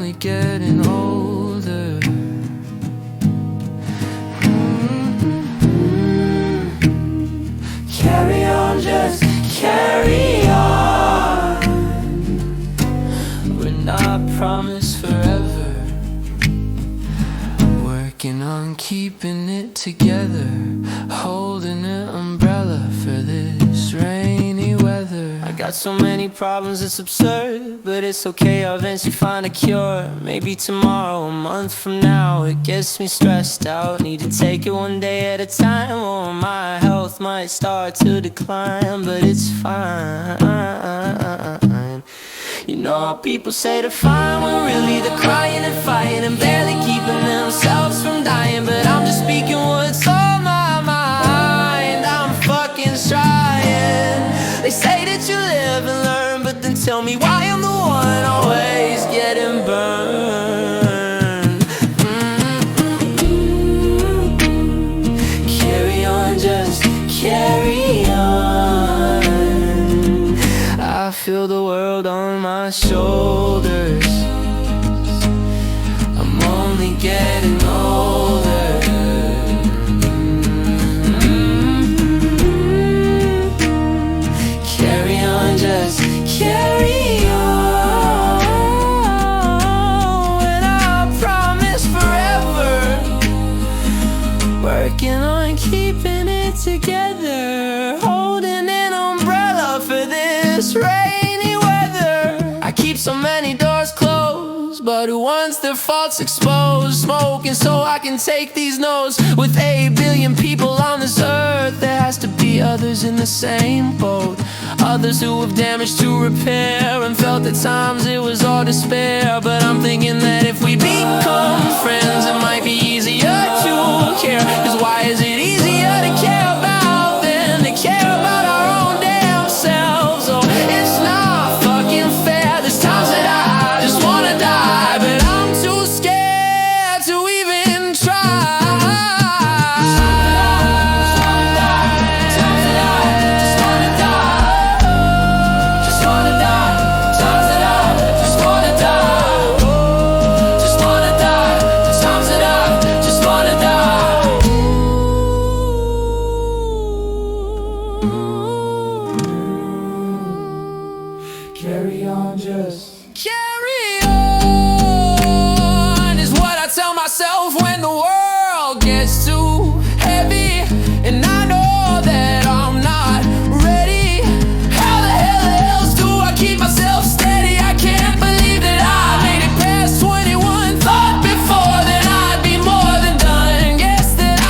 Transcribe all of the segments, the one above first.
only getting older. Carry on, just carry on. We're not promised forever. Working on keeping it together, holding an umbrella for this rainy weather. I got so many problems, it's absurd, but it's okay, I'll eventually find a cure. Maybe tomorrow, a month from now. It gets me stressed out, need to take it one day at a time. Or my health might start to decline, but it's fine. You know how people say they're fine when really they're crying and fighting and barely keeping themselves from dying. But I'm just speaking what's on my mind, I'm fucking trying. They say that you live and learn, but then tell me why I'm the one always getting burned. Carry on, just carry on. I feel the world on my shoulders. I'm only getting older. Carry on, just carry on. And I promise forever, working on keeping it together, holding an umbrella for this rainy weather. I keep so many doors closed, but who wants their faults exposed? Smoking so I can take these no's. With 8 billion people on this earth, there has to be others in the same boat. Others who have damage to repair and felt at times it was all despair. But I'm thinking that if we become friends, it might be easier to care. Cause why is it easier to care about than to care about our own damn selves? Oh, it's not fucking fair. There's times that I just wanna die, but I'm too scared to even try. Carry on, just carry on is what I tell myself when the world gets too heavy. And I know that I'm not ready. How the hell else do I keep myself steady? I can't believe that I made it past 21. Thought before that I'd be more than done. Guess that I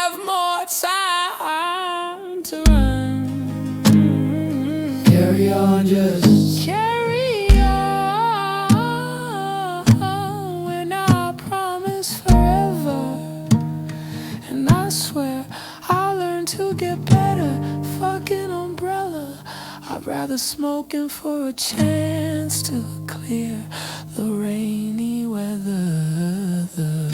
have more time to run. Carry on, just carry on. We're not promised forever, and I swear I'll learn to get better. Fucking umbrella, I'd rather smoking for a chance to clear the rainy weather.